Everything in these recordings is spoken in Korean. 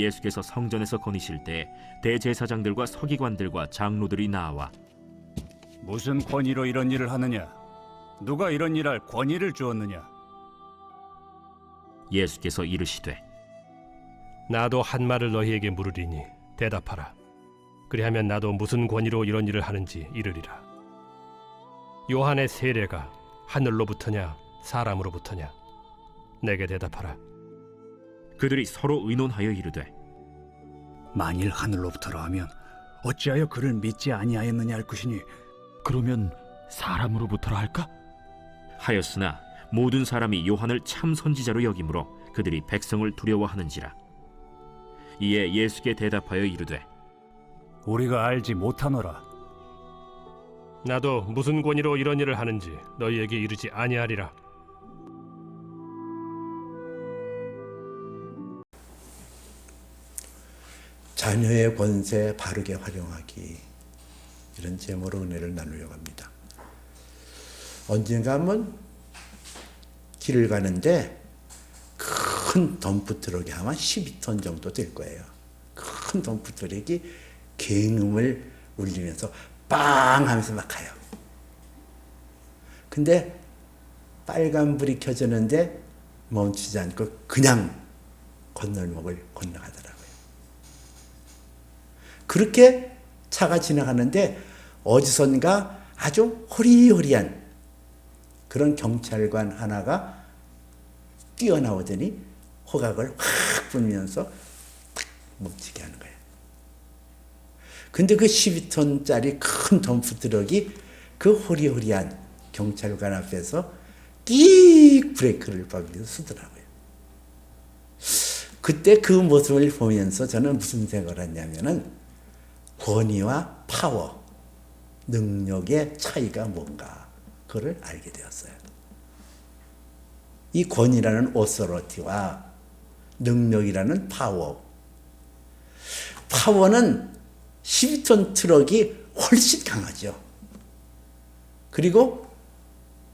예수께서 성전에서 거니실 때 대제사장들과 서기관들과 장로들이 나와 무슨 권위로 이런 일을 하느냐? 누가 이런 일할 권위를 주었느냐? 예수께서 이르시되 나도 한 말을 너희에게 물으리니 대답하라. 그리하면 나도 무슨 권위로 이런 일을 하는지 이르리라. 요한의 세례가 하늘로부터냐 사람으로부터냐? 내게 대답하라. 그들이 서로 의논하여 이르되 만일 하늘로부터라 하면 어찌하여 그를 믿지 아니하였느냐 할 것이니 그러면 사람으로부터라 할까? 하였으나 모든 사람이 요한을 참 선지자로 여기므로 그들이 백성을 두려워하는지라. 이에 예수께 대답하여 이르되 우리가 알지 못하노라. 나도 무슨 권위로 이런 일을 하는지 너희에게 이르지 아니하리라. 자녀의 권세 바르게 활용하기, 이런 제목으로 은혜를 나누려고 합니다. 언젠가 한번 길을 가는데 큰 덤프트럭이 아마 12톤 정도 될 거예요. 큰 덤프트럭이 굉음을 울리면서 빵 하면서 막 가요. 근데 빨간불이 켜졌는데 멈추지 않고 그냥 건널목을 건너가더라고요. 그렇게 차가 지나가는데 어디선가 아주 호리호리한 그런 경찰관 하나가 뛰어나오더니 호각을 확 불면서 탁 멈추게 하는 거예요. 근데 그 12톤짜리 큰 덤프트럭이 그 호리호리한 경찰관 앞에서 띡 브레이크를 밟으면서 쓰더라고요. 그때 그 모습을 보면서 저는 무슨 생각을 했냐면은 권위와 파워, 능력의 차이가 뭔가 그걸 알게 되었어요. 이 권위라는 오소리티와 능력이라는 파워. 파워는 12톤 트럭이 훨씬 강하죠. 그리고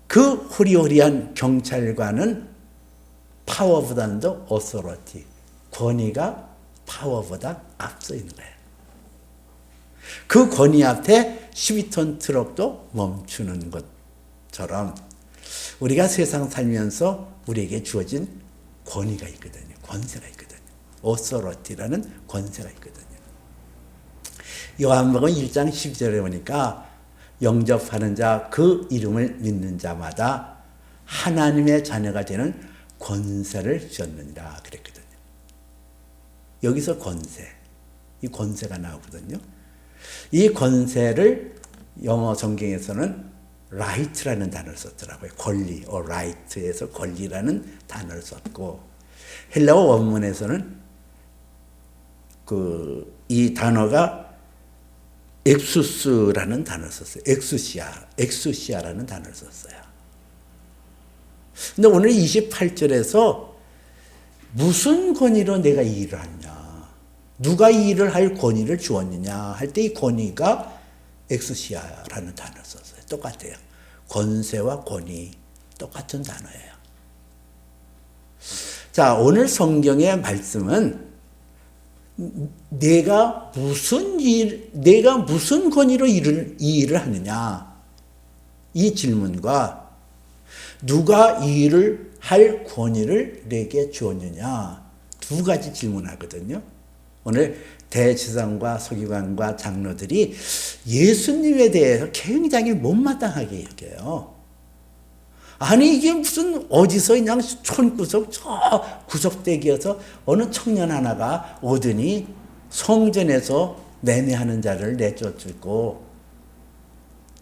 그 호리호리한 경찰관은 파워보다는 더 오소리티, 권위가 파워보다 앞서 있는 거예요. 그 권위 앞에 12톤 트럭도 멈추는 것처럼 우리가 세상 살면서 우리에게 주어진 권위가 있거든요. 권세가 있거든요. 오소리티라는 권세가 있거든요. 요한복음 1장 12절에 보니까 영접하는 자, 그 이름을 믿는 자마다 하나님의 자녀가 되는 권세를 주었느니라 그랬거든요. 여기서 권세, 이 권세가 나오거든요. 이 권세를 영어 성경에서는 right라는 단어를 썼더라고요. 권리, right에서 권리라는 단어를 썼고, 헬라어 원문에서는 이 단어가 엑수스라는 단어를 썼어요. 엑수시아라는 단어를 썼어요. 근데 오늘 28절에서 무슨 권위로 내가 이 일을 하느냐, 누가 이 일을 할 권위를 주었느냐 할 때 이 권위가 엑수시아라는 단어를 썼어요. 똑같아요. 권세와 권위 똑같은 단어예요. 자, 오늘 성경의 말씀은 내가 무슨 권위로 이 일을 하느냐, 이 질문과 누가 이 일을 할 권위를 내게 주었느냐, 두 가지 질문하거든요. 오늘 대제사장과 서기관과 장로들이 예수님에 대해서 굉장히 못마땅하게 여겨요. 아니 이게 무슨 어디서 그냥 촌구석 저 구석대기에서 어느 청년 하나가 오더니 성전에서 매매하는 자를 내쫓고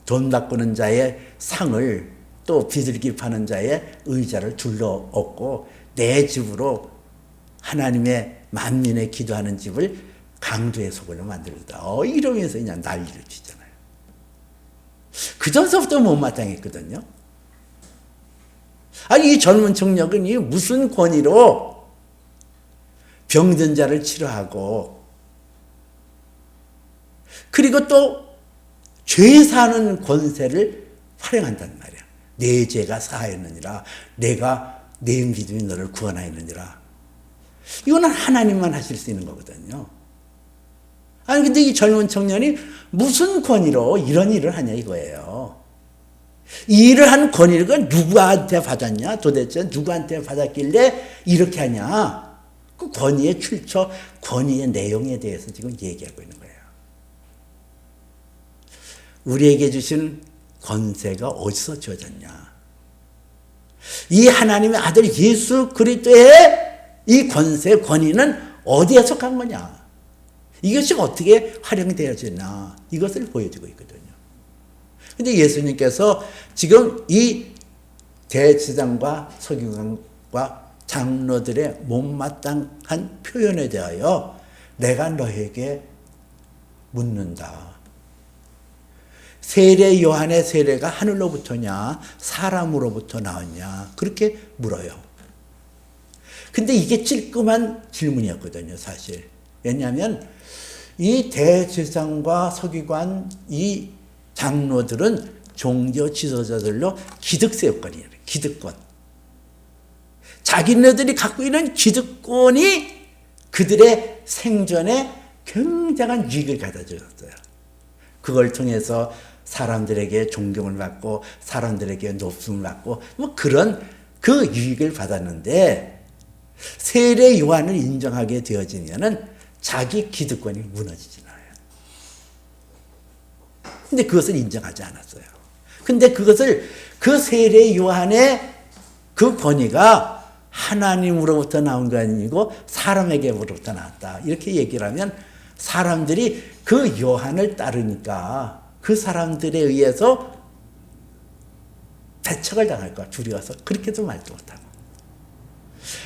돈 바꾸는 자의 상을 또 비둘기 파는 자의 의자를 둘러엎고 내 집으로 하나님의 만민의 기도하는 집을 강도의 소굴로 만들다. 이러면서 그냥 난리를 치잖아요. 그 전서부터 못마땅했거든요. 아니 이 젊은 청년은 이 무슨 권위로 병든 자를 치료하고 그리고 또 죄 사는 권세를 활용한단 말이야. 내 죄가 사하였느니라, 내가 내 믿음이 너를 구원하였느니라. 이거는 하나님만 하실 수 있는 거거든요. 아니 근데 이 젊은 청년이 무슨 권위로 이런 일을 하냐 이거예요. 이 일을 한 권위가 누구한테 받았냐? 도대체 누구한테 받았길래 이렇게 하냐? 그 권위의 출처, 권위의 내용에 대해서 지금 얘기하고 있는 거예요. 우리에게 주신 권세가 어디서 주어졌냐? 이 하나님의 아들 예수 그리스도의 이 권세, 권위는 어디에 속한 거냐? 이것이 어떻게 활용되어지나? 이것을 보여주고 있거든요. 근데 예수님께서 지금 이 대제사장과 서기관과 장로들의 못마땅한 표현에 대하여 내가 너에게 묻는다. 세례 요한의 세례가 하늘로부터냐 사람으로부터 나왔냐 그렇게 물어요. 근데 이게 찔끔한 질문이었거든요, 사실. 왜냐하면 이 대제사장과 서기관 이 장로들은 종교 지도자들로 기득세권이에요. 기득권. 자기네들이 갖고 있는 기득권이 그들의 생존에 굉장한 유익을 가져다 줬어요. 그걸 통해서 사람들에게 존경을 받고 사람들에게 높음을 받고 뭐 그런 그 유익을 받았는데 세례 요한을 인정하게 되어지면은 자기 기득권이 무너지잖아요. 근데 그것을 인정하지 않았어요. 근데 그것을 그 세례 요한의 그 권위가 하나님으로부터 나온 게 아니고 사람에게로부터 나왔다. 이렇게 얘기를 하면 사람들이 그 요한을 따르니까 그 사람들에 의해서 배척을 당할 거야. 두려워서. 그렇게도 말도 못하고.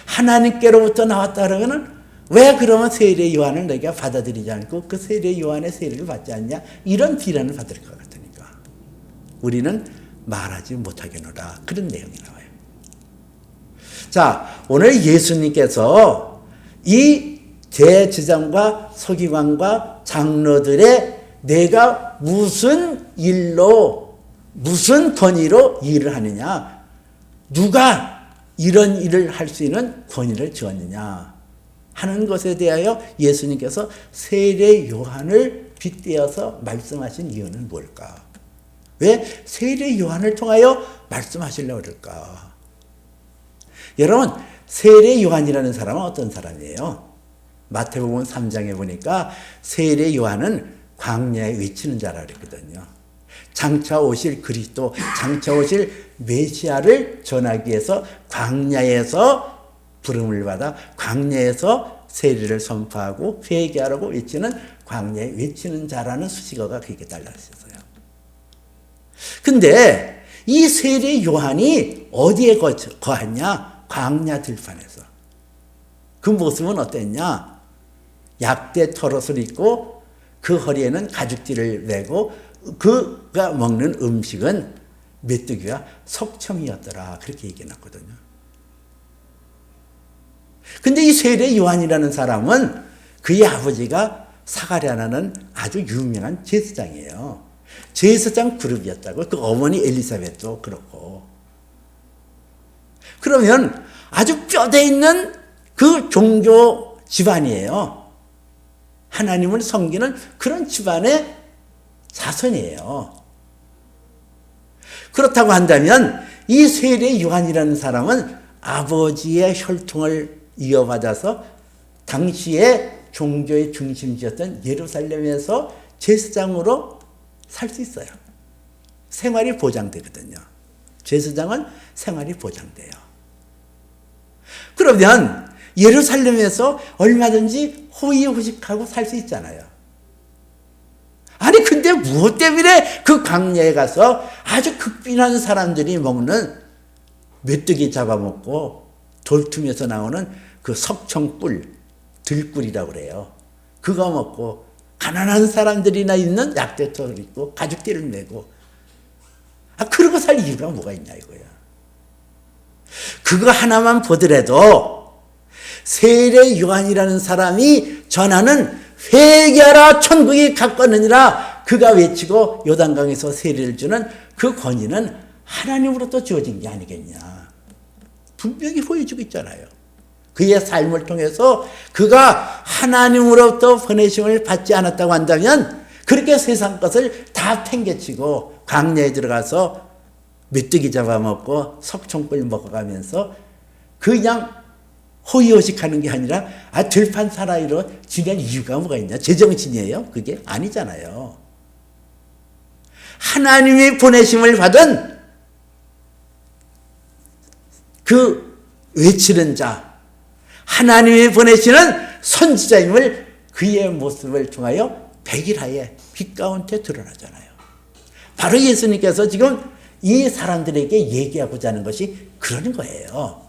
하나님께로부터 나왔다 그러면은 왜 그러면 세례 요한을 내가 받아들이지 않고 그 세례 요한의 세례를 받지 않냐? 이런 비난을 받을 것 같으니까. 우리는 말하지 못하겠노라. 그런 내용이 나와요. 자, 오늘 예수님께서 이 대제사장과 서기관과 장로들의 내가 무슨 일로 무슨 권위로 일을 하느냐, 누가 이런 일을 할 수 있는 권위를 주었느냐 하는 것에 대하여 예수님께서 세례 요한을 빗대어서 말씀하신 이유는 뭘까? 왜 세례 요한을 통하여 말씀하시려고 그럴까? 여러분, 세례 요한이라는 사람은 어떤 사람이에요? 마태복음 3장에 보니까 세례 요한은 광야에 외치는 자라 그랬거든요. 장차 오실 그리스도, 장차 오실 메시아를 전하기 위해서 광야에서 부름을 받아 광야에서 세례를 선포하고 회개하라고 외치는 광야에 외치는 자라는 수식어가 그렇게 달려 있었어요. 근데 이 세례 요한이 어디에 거했냐? 광야 들판에서. 그 모습은 어땠냐? 약대 털옷을 입고 그 허리에는 가죽띠를 메고 그가 먹는 음식은 메뚜기와 석청이었더라. 그렇게 얘기해놨거든요. 근데 이 세례 요한이라는 사람은 그의 아버지가 사가랴라는 아주 유명한 제사장이에요. 제사장 그룹이었다고. 그 어머니 엘리사벳도 그렇고. 그러면 아주 뼈대 있는 그 종교 집안이에요. 하나님을 섬기는 그런 집안의 자손이에요. 그렇다고 한다면 이 세례 요한이라는 사람은 아버지의 혈통을 이어받아서 당시에 종교의 중심지였던 예루살렘에서 제사장으로 살 수 있어요. 생활이 보장되거든요. 제사장은 생활이 보장돼요. 그러면 예루살렘에서 얼마든지 호의호식하고 살 수 있잖아요. 아니 근데 무엇 때문에 그 광야에 가서 아주 극빈한 사람들이 먹는 메뚜기 잡아먹고 돌틈에서 나오는 그 석청꿀, 들꿀이라고 그래요. 그거 먹고 가난한 사람들이나 있는 약대터를 입고 가죽띠를 메고 그러고 살 이유가 뭐가 있냐 이거야. 그거 하나만 보더라도 세례 요한이라는 사람이 전하는 회개하라 천국이 가까웠느니라 그가 외치고 요단강에서 세례를 주는 그 권위는 하나님으로부터 주어진 게 아니겠냐. 분명히 보여주고 있잖아요. 그의 삶을 통해서 그가 하나님으로부터 보내심을 받지 않았다고 한다면 그렇게 세상 것을 다 팽개치고 광야에 들어가서 메뚜기 잡아먹고 석촌꿀 먹어가면서 그냥 호의호식하는 게 아니라 들판 사나이로 지낼 이유가 뭐가 있냐? 제정신이에요? 그게 아니잖아요. 하나님이 보내심을 받은 그 외치는 자, 하나님이 보내시는 선지자임을 그의 모습을 통하여 백일하에 빛 가운데 드러나잖아요. 바로 예수님께서 지금 이 사람들에게 얘기하고자 하는 것이 그런 거예요.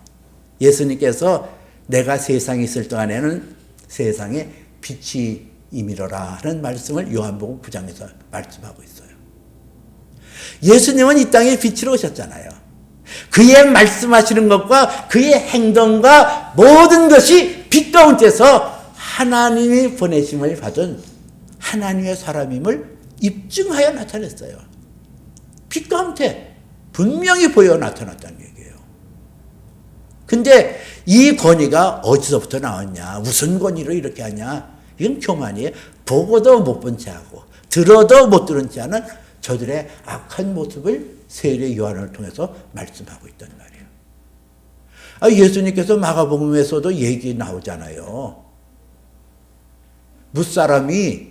예수님께서 내가 세상에 있을 동안에는 세상에 빛이 임이로라 하는 말씀을 요한복음 9장에서 말씀하고 있어요. 예수님은 이 땅에 빛으로 오셨잖아요. 그의 말씀하시는 것과 그의 행동과 모든 것이 빛 가운데서 하나님이 보내심을 받은 하나님의 사람임을 입증하여 나타냈어요. 빛 가운데 분명히 보여 나타났다는 얘기예요. 근데 이 권위가 어디서부터 나왔냐? 무슨 권위로 이렇게 하냐? 이건 교만이에요. 보고도 못 본 채 하고 들어도 못 들은 채 하는 저들의 악한 모습을 세례 요한을 통해서 말씀하고 있단 말이에요. 예수님께서 마가복음에서도 얘기 나오잖아요. 무사람이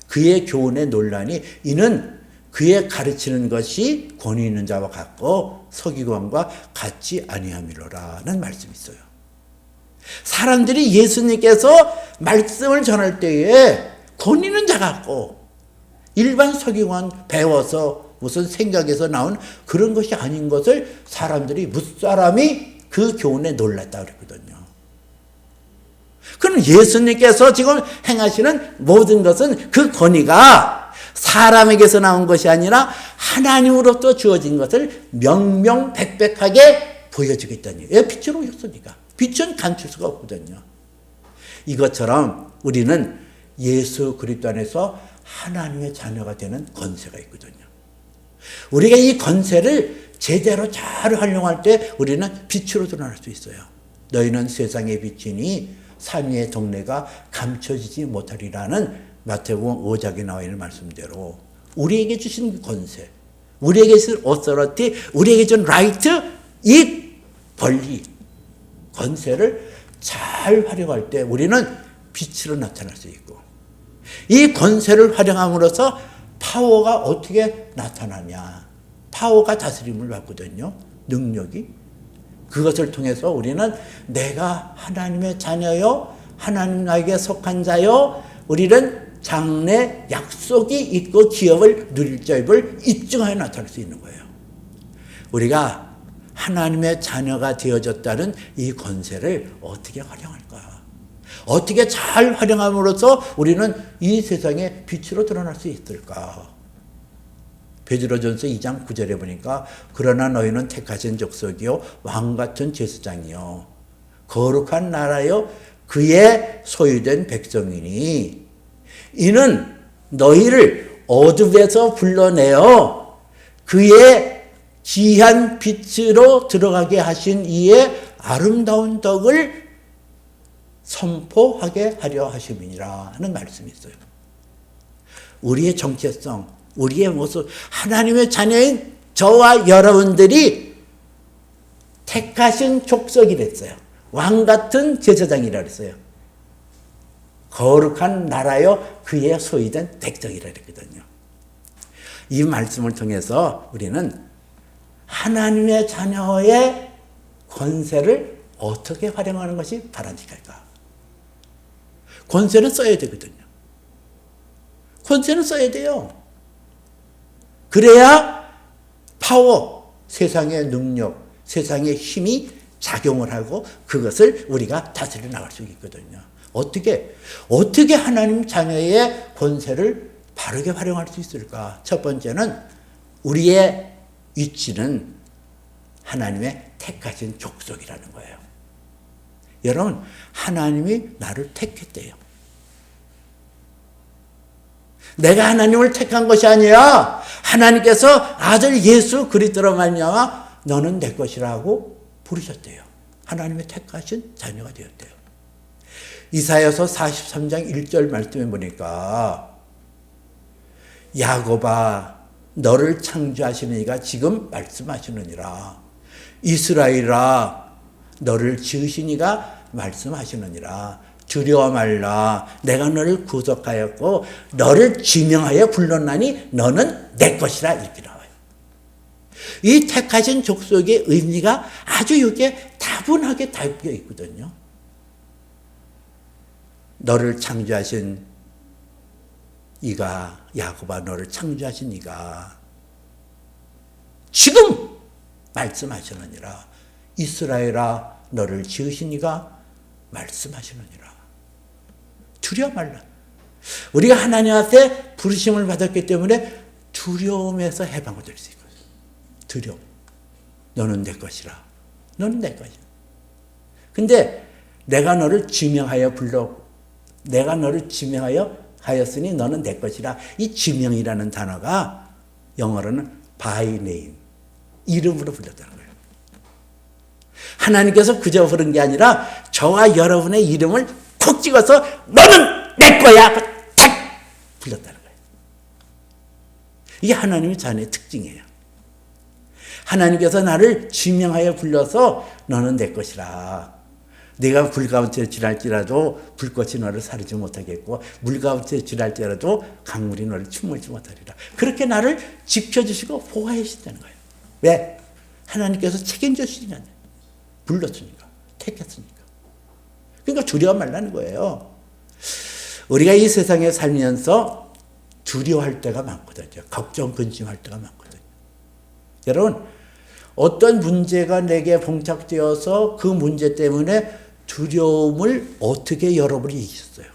그의 교훈에 논란이 이는 그의 가르치는 것이 권위 있는 자와 같고 서기관과 같지 아니함이로라는 말씀이 있어요. 사람들이 예수님께서 말씀을 전할 때에 권위 있는 자 같고 일반 서기관 배워서 무슨 생각에서 나온 그런 것이 아닌 것을 사람들이 무사람이 그 교훈에 놀랐다 그랬거든요. 그럼 예수님께서 지금 행하시는 모든 것은 그 권위가 사람에게서 나온 것이 아니라 하나님으로부터 주어진 것을 명명백백하게 보여주겠다니. 왜 빛으로 오셨으니까. 빛은 감출 수가 없거든요. 이것처럼 우리는 예수 그리스도 안에서 하나님의 자녀가 되는 권세가 있거든요. 우리가 이 권세를 제대로 잘 활용할 때 우리는 빛으로 드러날 수 있어요. 너희는 세상의 빛이니 삼위의 동네가 감춰지지 못하리라는 마태복음 5장에 나와 있는 말씀대로 우리에게 주신 권세, 우리에게 주신 오서리티, 우리에게 준 라이트, 이 권리, 권세를 잘 활용할 때 우리는 빛으로 나타날 수 있고 이 권세를 활용함으로써 파워가 어떻게 나타나냐. 파워가 다스림을 받거든요. 능력이. 그것을 통해서 우리는 내가 하나님의 자녀요, 하나님에게 속한 자요, 우리는 장래 약속이 있고 기업을 누릴 자임을 입증하여 나타날 수 있는 거예요. 우리가 하나님의 자녀가 되어졌다는 이 권세를 어떻게 활용할까? 어떻게 잘 활용함으로써 우리는 이 세상에 빛으로 드러날 수 있을까? 베드로전서 2장 9절에 보니까 그러나 너희는 택하신 족속이요 왕같은 제사장이요 거룩한 나라요 그의 소유된 백성이니 이는 너희를 어둠에서 불러내어 그의 귀한 빛으로 들어가게 하신 이의 아름다운 덕을 선포하게 하려 하심이니라 하는 말씀이 있어요. 우리의 정체성, 우리의 모습, 하나님의 자녀인 저와 여러분들이 택하신 족속이랬어요. 왕같은 제사장이라 그랬어요. 거룩한 나라요 그의 소유된 백성이라 그랬거든요. 이 말씀을 통해서 우리는 하나님의 자녀의 권세를 어떻게 활용하는 것이 바람직할까? 권세는 써야 되거든요. 권세는 써야 돼요. 그래야 파워, 세상의 능력, 세상의 힘이 작용을 하고 그것을 우리가 다스려 나갈 수 있거든요. 어떻게 하나님 자녀의 권세를 바르게 활용할 수 있을까? 첫 번째는 우리의 위치는 하나님의 택하신 족속이라는 거예요. 여러분, 하나님이 나를 택했대요. 내가 하나님을 택한 것이 아니라 하나님께서 아들 예수 그리스도로 말미암아 너는 내 것이라고 부르셨대요. 하나님의 택하신 자녀가 되었대요. 이사야서 43장 1절 말씀에 보니까 야곱아 너를 창조하시는 이가 지금 말씀하시느니라. 이스라엘아 너를 지으신 이가 말씀하시느니라. 두려워 말라. 내가 너를 구속하였고 너를 지명하여 불렀나니 너는 내 것이라 이렇게 나와요. 이 택하신 족속의 의미가 아주 여기에 다분하게 담겨 있거든요. 너를 창조하신 이가 야곱아 너를 창조하신 이가 지금 말씀하시느니라. 이스라엘아 너를 지으신 이가 말씀하시느니라. 두려워 말라. 우리가 하나님 앞에 부르심을 받았기 때문에 두려움에서 해방될 수 있거든. 두려움. 너는 내 것이라. 너는 내 것이야. 근데 내가 너를 지명하여 내가 너를 지명하여 하였으니 너는 내 것이라. 이 지명이라는 단어가 영어로는 by name, 이름으로 불렀다는 거예요. 하나님께서 그저 부른 게 아니라 저와 여러분의 이름을 콕 찍어서 너는 내 거야 탁 불렀다는 거예요. 이게 하나님의 자녀의 특징이에요. 하나님께서 나를 지명하여 불러서 너는 내 것이라. 네가 불 가운데 지날지라도 불꽃이 너를 사르지 못하겠고 물 가운데 지날지라도 강물이 너를 침몰지 못하리라. 그렇게 나를 지켜주시고 보호해 주신다는 거예요. 왜? 하나님께서 책임져 주시니까. 불렀으니까. 택했으니까. 그러니까 두려워 말라는 거예요. 우리가 이 세상에 살면서 두려워할 때가 많거든요. 걱정, 근심할 때가 많거든요. 여러분, 어떤 문제가 내게 봉착되어서 그 문제 때문에 두려움을 어떻게 여러분이 이기셨어요?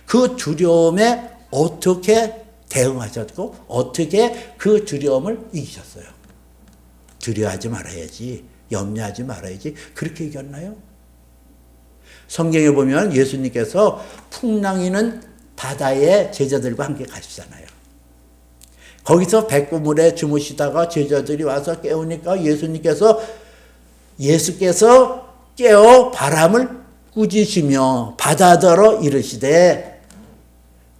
그 두려움에 어떻게 대응하셨고 어떻게 그 두려움을 이기셨어요? 두려워하지 말아야지, 염려하지 말아야지 그렇게 이겼나요? 성경에 보면 예수님께서 풍랑이는 바다에 제자들과 함께 가시잖아요. 거기서 백구물에 주무시다가 제자들이 와서 깨우니까 예수께서 깨어 바람을 꾸짖으며 바다더러 이르시되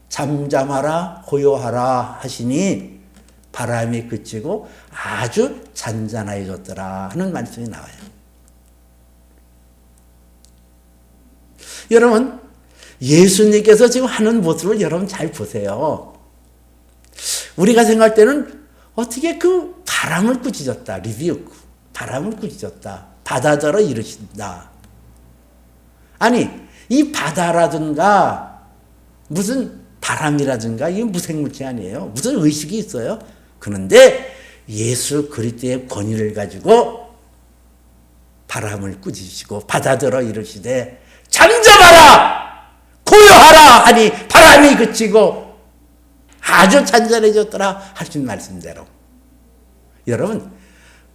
잠잠하라 고요하라 하시니 바람이 그치고 아주 잔잔해졌더라 하는 말씀이 나와요. 여러분, 예수님께서 지금 하는 모습을 여러분 잘 보세요. 우리가 생각할 때는 어떻게 그 바람을 꾸짖었다. 리뷰. 바람을 꾸짖었다. 바다더러 이르신다. 아니, 이 바다라든가 무슨 바람이라든가 이게 무생물체 아니에요. 무슨 의식이 있어요. 그런데 예수 그리스도의 권위를 가지고 바람을 꾸짖으시고 바다더러 이르시되 잠잠하라 고요하라 하니 바람이 그치고 아주 잔잔해졌더라 하신 말씀대로 여러분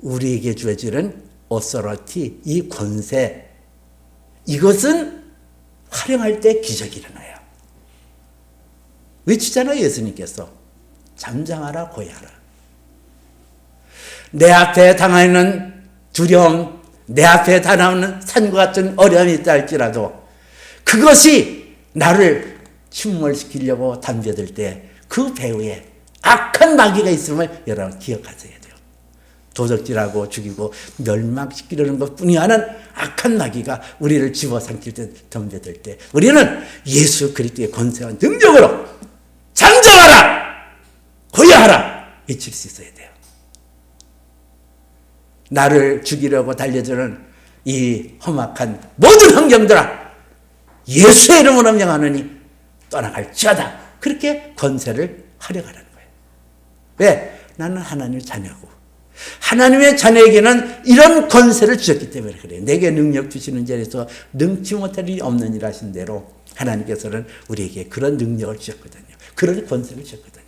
우리에게 주어지는 어서러티 이 권세 이것은 활용할 때 기적이 일어나요. 외치잖아요. 예수님께서 잠잠하라 고요하라. 내 앞에 당하는 두려움 내 앞에 다가오는 산과 같은 어려움이 있다 할지라도 그것이 나를 침몰시키려고 담벼들 때 그 배후에 악한 마귀가 있음을 여러분 기억하셔야 돼요. 도적질하고 죽이고 멸망시키려는 것뿐이 아닌 악한 마귀가 우리를 집어삼킬 때 덤벼들 때 우리는 예수 그리스도의 권세와 능력으로 잠잠하라 고요하라 외칠 수 있어야 돼요. 나를 죽이려고 달려드는 이 험악한 모든 환경들아 예수의 이름으로 명하느니 떠나갈지어다. 그렇게 권세를 활용하라는 거예요. 왜? 나는 하나님의 자녀고 하나님의 자녀에게는 이런 권세를 주셨기 때문에 그래요. 내게 능력 주시는 자리에서 능치 못할 일이 없는 일 하신 대로 하나님께서는 우리에게 그런 능력을 주셨거든요. 그런 권세를 주셨거든요.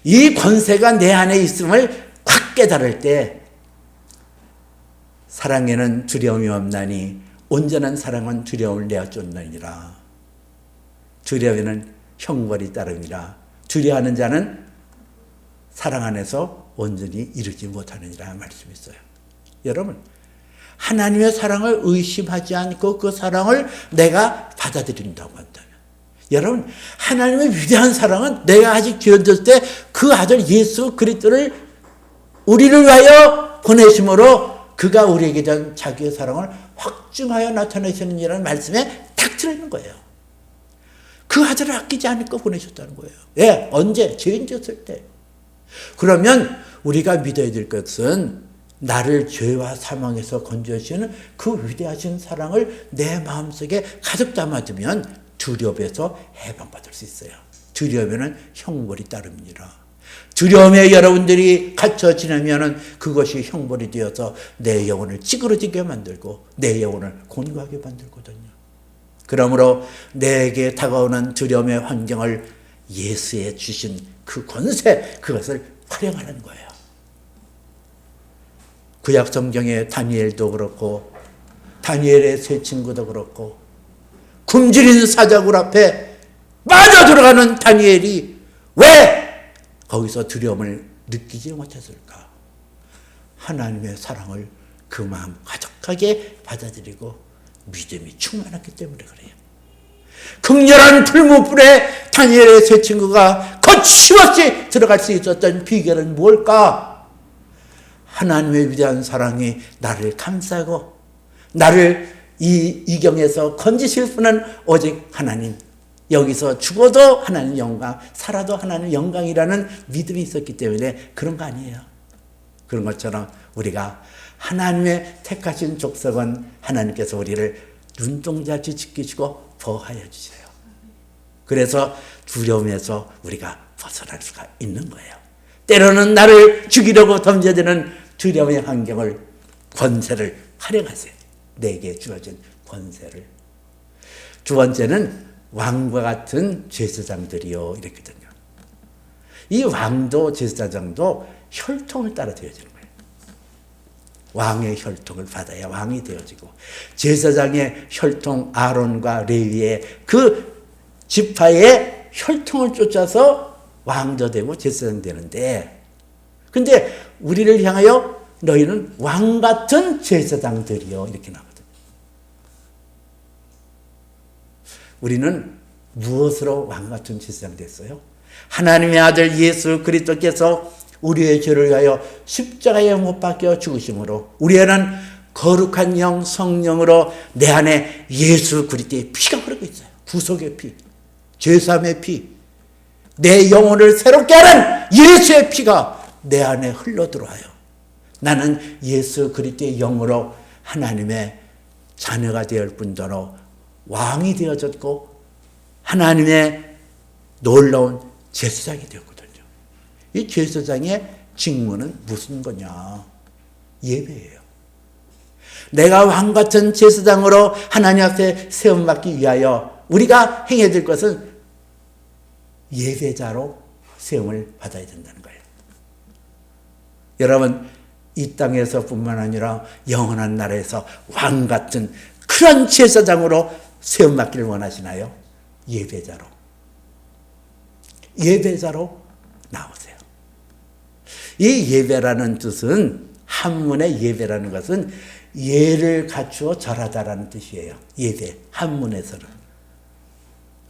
이 권세가 내 안에 있음을 확 깨달을 때 사랑에는 두려움이 없나니 온전한 사랑은 두려움을 내어 쫓느니라. 두려움에는 형벌이 따름이라. 두려워하는 자는 사랑 안에서 온전히 이루지 못하느니라 말씀이 있어요. 여러분, 하나님의 사랑을 의심하지 않고 그 사랑을 내가 받아들인다고 한다면, 여러분, 하나님의 위대한 사랑은 내가 아직 기어졌을 때 그 아들 예수 그리스도를 우리를 위하여 보내심으로 그가 우리에게 대한 자기의 사랑을 확증하여 나타내시느니라는 말씀에 딱 들어있는 거예요. 그 아들을 아끼지 않고 보내셨다는 거예요. 예, 언제? 죄인 졌을 때. 그러면 우리가 믿어야 될 것은 나를 죄와 사망에서 건져주시는 그 위대하신 사랑을 내 마음속에 가득 담아두면 두려움에서 해방받을 수 있어요. 두려움에는 형벌이 따릅니다. 두려움에 여러분들이 갇혀 지내면은 그것이 형벌이 되어서 내 영혼을 찌그러지게 만들고 내 영혼을 곤고하게 만들거든요. 그러므로 내게 다가오는 두려움의 환경을 예수에 주신 그 권세, 그것을 활용하는 거예요. 구약 성경의 다니엘도 그렇고 다니엘의 세 친구도 그렇고 굶주린 사자굴 앞에 빠져 들어가는 다니엘이 왜 거기서 두려움을 느끼지 못했을까? 하나님의 사랑을 그 마음 가득하게 받아들이고 믿음이 충만했기 때문에 그래요. 극렬한 풀무불에 다니엘의 세 친구가 거침없이 들어갈 수 있었던 비결은 뭘까? 하나님의 위대한 사랑이 나를 감싸고 나를 이 이경에서 건지실 분은 오직 하나님. 여기서 죽어도 하나님 영광, 살아도 하나님 영광이라는 믿음이 있었기 때문에 그런 거 아니에요. 그런 것처럼 우리가 하나님의 택하신 족속은 하나님께서 우리를 눈동자같이 지키시고 보호하여 주세요. 그래서 두려움에서 우리가 벗어날 수가 있는 거예요. 때로는 나를 죽이려고 던져드는 두려움의 환경을, 권세를 활용하세요. 내게 주어진 권세를. 두 번째는 왕과 같은 제사장들이요, 이랬거든요. 이 왕도 제사장도 혈통을 따라 되어지는 거예요. 왕의 혈통을 받아야 왕이 되어지고, 제사장의 혈통, 아론과 레위의 그 지파의 혈통을 쫓아서 왕도 되고 제사장 되는데, 근데 우리를 향하여 너희는 왕 같은 제사장들이요, 이렇게 나오거든요. 우리는 무엇으로 왕 같은 제사장 됐어요? 하나님의 아들 예수 그리스도께서 우리의 죄를 위하여 십자가에 못 박혀 죽으심으로 우리는 거룩한 영 성령으로 내 안에 예수 그리스도의 피가 흐르고 있어요. 구속의 피, 죄사함의 피, 내 영혼을 새롭게 하는 예수의 피가 내 안에 흘러들어와요. 나는 예수 그리스도의 영으로 하나님의 자녀가 되을 뿐더러 왕이 되어졌고 하나님의 놀라운 제사장이 되었거든요. 이 제사장의 직무는 무슨 거냐? 예배예요. 내가 왕 같은 제사장으로 하나님 앞에 세움받기 위하여 우리가 행해야 될 것은 예배자로 세움을 받아야 된다는 거예요. 여러분, 이 땅에서뿐만 아니라 영원한 나라에서 왕 같은 그런 제사장으로 세움받기를 원하시나요? 예배자로. 예배자로 나오세요. 이 예배라는 뜻은, 한문의 예배라는 것은 예를 갖추어 절하다라는 뜻이에요. 예배, 한문에서는.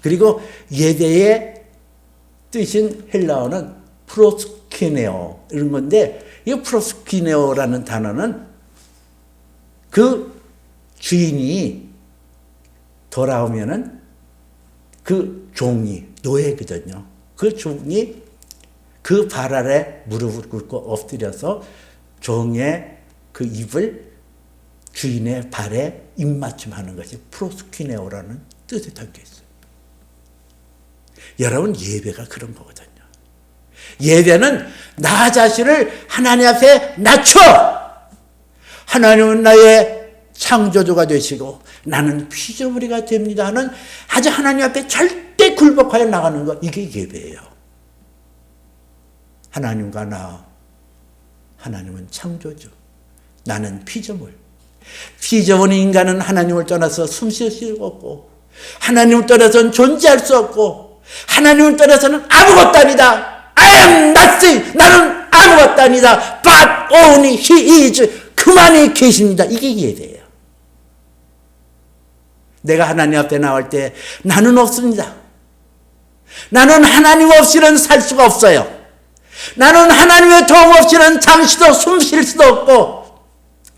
그리고 예배의 뜻인 헬라어는 프로스키네오 이런 건데, 이 프로스키네오라는 단어는 그 주인이 돌아오면은 그 종이, 노예거든요. 그 종이 그 발 아래 무릎을 꿇고 엎드려서 종의 그 입을 주인의 발에 입맞춤하는 것이 프로스키네오라는 뜻에 담겨 있어요. 여러분, 예배가 그런 거거든요. 예배는 나 자신을 하나님 앞에 낮춰, 하나님은 나의 창조주가 되시고 나는 피조물이가 됩니다 하는 아주 하나님 앞에 절대 굴복하여 나가는 것, 이게 예배예요. 하나님과 나, 하나님은 창조주, 나는 피조물. 피조물인 인간은 하나님을 떠나서 숨쉴 수 없고, 하나님을 떠나서는 존재할 수 없고, 하나님을 떠나서는 아무것도 아니다. I am nothing. 나는 아무것도 아니다. But only He is. 그 그만이 계십니다. 이게 예배예요. 내가 하나님 앞에 나올 때 나는 없습니다. 나는 하나님 없이는 살 수가 없어요. 나는 하나님의 도움 없이는 잠시도 숨 쉴 수도 없고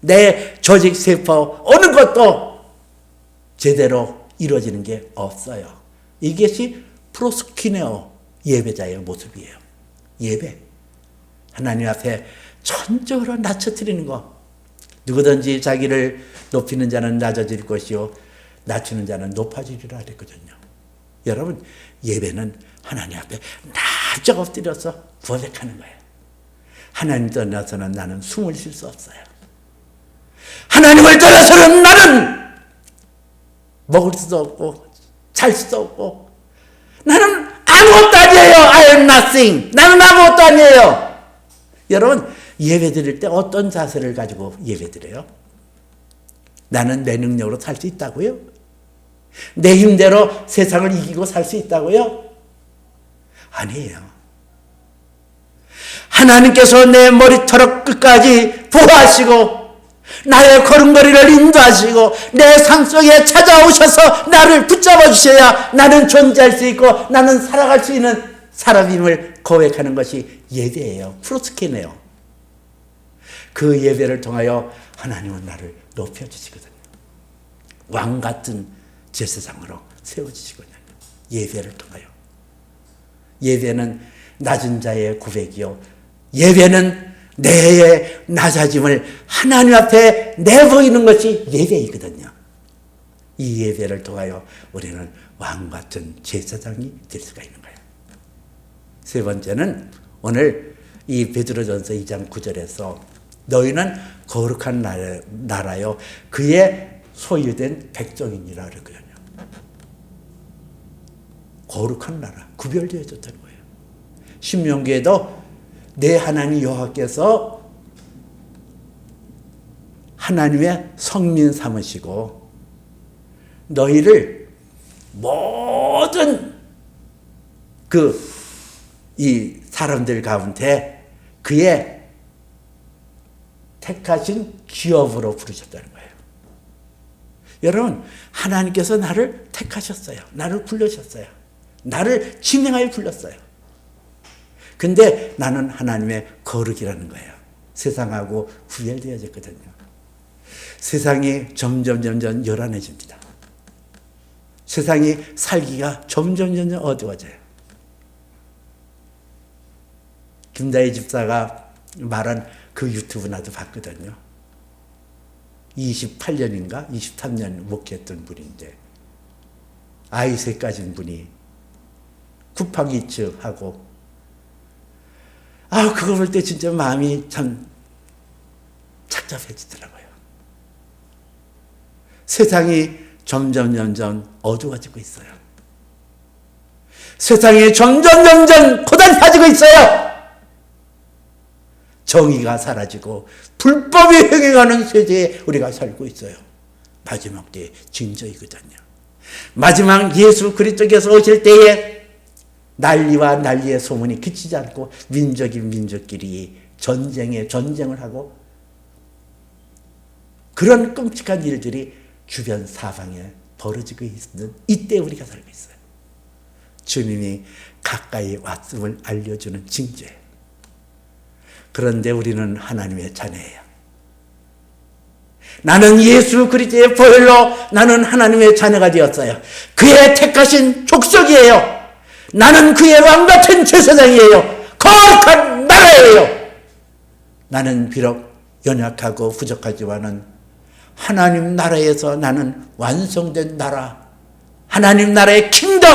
내 조직 세포 어느 것도 제대로 이루어지는 게 없어요. 이것이 프로스키네오 예배자의 모습이에요. 예배. 하나님 앞에 전적으로 낮춰드리는 거. 누구든지 자기를 높이는 자는 낮아질 것이요 낮추는 자는 높아지리라 그랬거든요. 여러분, 예배는 하나님 앞에 납작 엎드려서 고백하는 거예요. 하나님 떠나서는 나는 숨을 쉴 수 없어요. 하나님을 떠나서는 나는 먹을 수도 없고 잘 수도 없고 나는 아무것도 아니에요. I am nothing. 나는 아무것도 아니에요. 여러분, 예배 드릴 때 어떤 자세를 가지고 예배 드려요? 나는 내 능력으로 살 수 있다고요? 내 힘대로 세상을 이기고 살 수 있다고요? 아니에요. 하나님께서 내 머리털 끝까지 보호하시고 나의 걸음걸이를 인도하시고 내 삶 속에 찾아오셔서 나를 붙잡아 주셔야 나는 존재할 수 있고 나는 살아갈 수 있는 사람임을 고백하는 것이 예배예요. 프로스케네요. 그 예배를 통하여 하나님은 나를 높여주시거든요. 왕 같은 제사장으로 세워주시거든요. 예배를 통하여. 예배는 낮은 자의 고백이요. 예배는 내의 낮아짐을 하나님 앞에 내보이는 것이 예배이거든요. 이 예배를 통하여 우리는 왕 같은 제사장이 될 수가 있는 거예요. 세 번째는 오늘 이 베드로전서 2장 9절에서 너희는 거룩한 나라요 그의 소유된 백성이니라 그러거든요. 거룩한 나라, 구별되어졌다는 거예요. 신명기에도 내 하나님 여호와께서 하나님의 성민 삼으시고 너희를 모든 이 사람들 가운데 그의 택하신 기업으로 부르셨다는 거예요. 여러분, 하나님께서 나를 택하셨어요. 나를 부르셨어요. 나를 지명하여 불렀어요. 근데 나는 하나님의 거룩이라는 거예요. 세상하고 구별되어졌거든요. 세상이 점점 요란해집니다. 세상이 살기가 점점 어두워져요. 김다희 집사가 말한 그 유튜브 나도 봤거든요. 28년인가 23년 목회했던 분인데 아이 셋 가진 분이 쿠팡이츠하고 그거 볼 때 진짜 마음이 참 착잡해지더라고요. 세상이 점점 어두워지고 있어요. 세상이 점점 고단해지고 있어요. 정의가 사라지고 불법이 행해가는 세대에 우리가 살고 있어요. 마지막 때의 징조이거든요. 마지막 예수 그리스도께서 오실 때에 난리와 난리의 소문이 그치지 않고 민족이 민족끼리 전쟁을 하고 그런 끔찍한 일들이 주변 사방에 벌어지고 있는 이때 우리가 살고 있어요. 주님이 가까이 왔음을 알려주는 징조예요. 그런데 우리는 하나님의 자녀예요. 나는 예수 그리스도의 보혈로 나는 하나님의 자녀가 되었어요. 그의 택하신 족속이에요. 나는 그의 왕같은 제사장이에요. 거룩한 나라예요. 나는 비록 연약하고 부족하지만은 하나님 나라에서 나는 완성된 나라, 하나님 나라의 킹덤,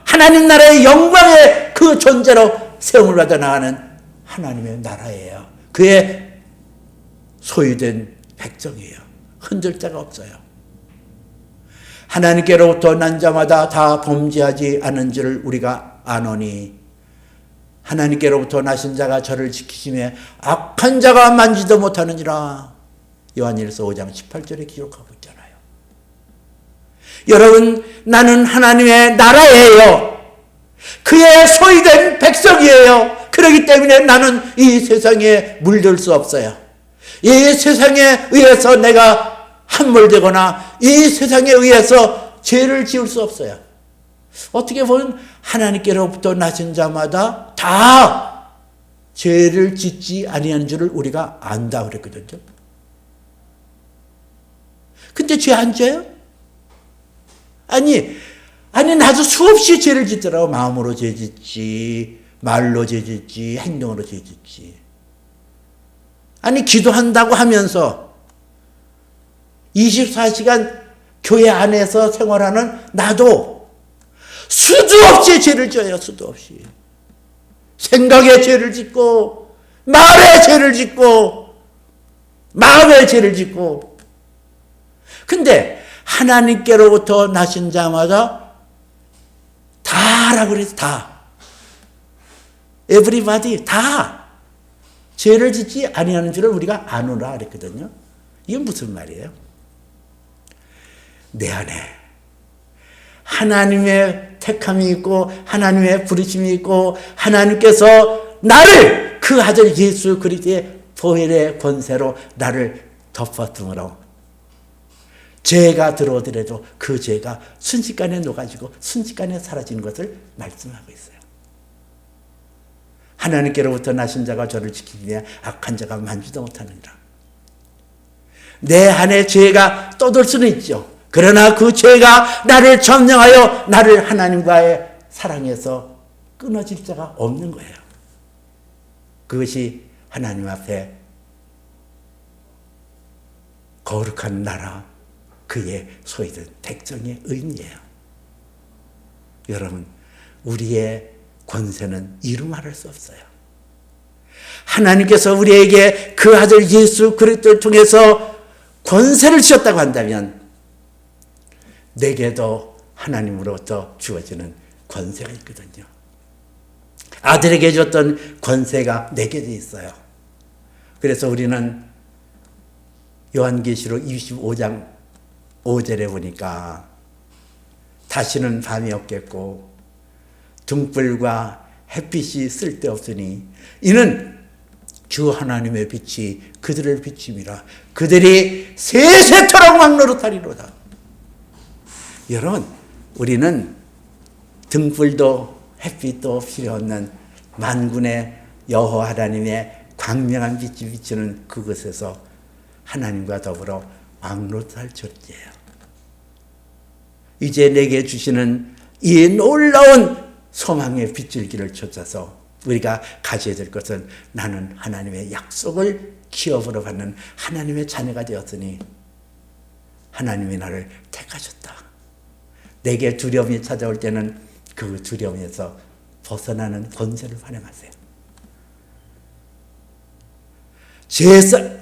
하나님 나라의 영광의 그 존재로 세움을 받아 나가는 하나님의 나라예요. 그의 소유된 백성이에요. 흔들 자가 없어요. 하나님께로부터 난 자마다 다 범죄하지 않은 줄을 우리가 아노니 하나님께로부터 나신 자가 저를 지키심에 악한 자가 만지도 못하느니라. 요한일서 5장 18절에 기록하고 있잖아요. 여러분, 나는 하나님의 나라예요. 그의 소유된 백성이에요. 그렇기 때문에 나는 이 세상에 물들 수 없어요. 이 세상에 의해서 내가 함몰되거나 이 세상에 의해서 죄를 지을 수 없어요. 어떻게 보면 하나님께로부터 나신 자마다 다 죄를 짓지 아니한 줄을 우리가 안다 그랬거든요. 근데 죄 안 져요? 아니 나도 수없이 죄를 짓더라고. 마음으로 죄 짓지, 말로 죄 짓지, 행동으로 죄 짓지. 아니 기도한다고 하면서 24시간 교회 안에서 생활하는 나도 수도 없이 죄를 져요. 수도 없이. 생각에 죄를 짓고, 말에 죄를 짓고, 마음에 죄를 짓고. 근데 하나님께로부터 나신 자마다 다라고 그래서 다. everybody 다 죄를 짓지 아니하는 줄을 우리가 아노라 그랬거든요. 이게 무슨 말이에요? 내 안에 하나님의 택함이 있고 하나님의 부르심이 있고 하나님께서 나를 그 아들 예수 그리스도의 보혈의 권세로 나를 덮었으므로 죄가 들어오더라도 그 죄가 순식간에 녹아지고 순식간에 사라지는 것을 말씀하고 있어요. 하나님께로부터 나신 자가 저를 지키기에 악한 자가 만지도 못하느니라. 내 안에 죄가 떠돌 수는 있죠. 그러나 그 죄가 나를 점령하여 나를 하나님과의 사랑에서 끊어질 자가 없는 거예요. 그것이 하나님 앞에 거룩한 나라, 그의 소유된 백성의 의미예요. 여러분, 우리의 권세는 이루 말할 수 없어요. 하나님께서 우리에게 그 아들 예수 그리스도를 통해서 권세를 주셨다고 한다면 내게도 하나님으로부터 주어지는 권세가 있거든요. 아들에게 줬던 권세가 내게도 있어요. 그래서 우리는 요한계시록 25장 5절에 보니까 다시는 밤이 없겠고 등불과 햇빛이 쓸데없으니 이는 주 하나님의 빛이 그들을 비침이라. 그들이 세세토록 왕노릇하리로다. 여러분, 우리는 등불도 햇빛도 필요 없는 만군의 여호와 하나님의 광명한 빛이 비치는 그곳에서 하나님과 더불어 왕노릇할 존재예요. 이제 내게 주시는 이 놀라운 소망의 빗줄기를 쫓아서 우리가 가져야 될 것은 나는 하나님의 약속을 기업으로 받는 하나님의 자녀가 되었으니 하나님이 나를 택하셨다. 내게 두려움이 찾아올 때는 그 두려움에서 벗어나는 권세를 활용하세요.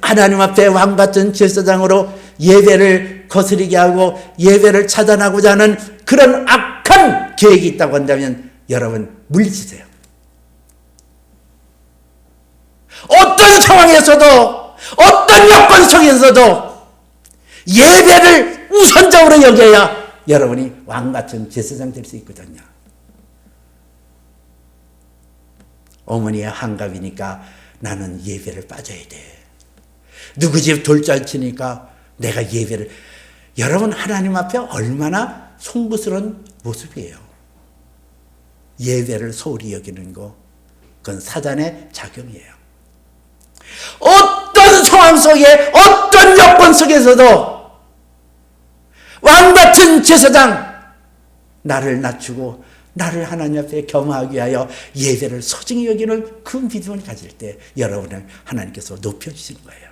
하나님 앞에 왕같은 제사장으로 예배를 거스르게 하고 예배를 차단하고자 하는 그런 악한 계획이 있다고 한다면 여러분 물리치세요. 어떤 상황에서도 어떤 여건 속에서도 예배를 우선적으로 여겨야 여러분이 왕같은 제사장 될 수 있거든요. 어머니의 한갑이니까 나는 예배를 빠져야 돼. 누구 집 돌잔치니까 내가 예배를. 여러분, 하나님 앞에 얼마나 송구스러운 모습이에요. 예배를 소홀히 여기는 거, 그건 사단의 작용이에요. 어떤 상황 속에 어떤 여건 속에서도 왕같은 제사장, 나를 낮추고 나를 하나님 앞에 겸하기 위하여 예배를 소중히 여기는 그 믿음을 가질 때 여러분을 하나님께서 높여주시는 거예요.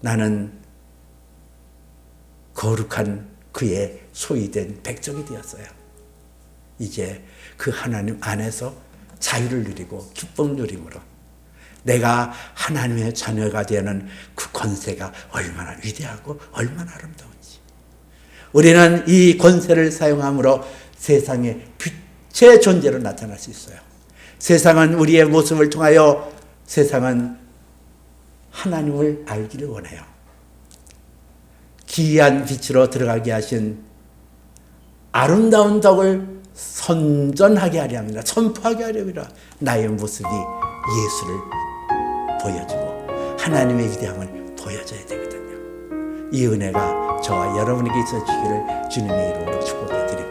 나는 거룩한 그의 소유된 백성이 되었어요. 이제 그 하나님 안에서 자유를 누리고 기쁨을 누림으로 내가 하나님의 자녀가 되는 그 권세가 얼마나 위대하고 얼마나 아름다운지. 우리는 이 권세를 사용함으로 세상의 빛의 존재로 나타날 수 있어요. 세상은 우리의 모습을 통하여 세상은 하나님을 알기를 원해요. 기이한 빛으로 들어가게 하신 아름다운 덕을 선전하게 하려 합니다. 선포하게 하려 합니다. 나의 모습이 예수를 보여주고 하나님의 위대함을 보여줘야 되거든요. 이 은혜가 저와 여러분에게 있어지기를 주님의 이름으로 축복해 드립니다.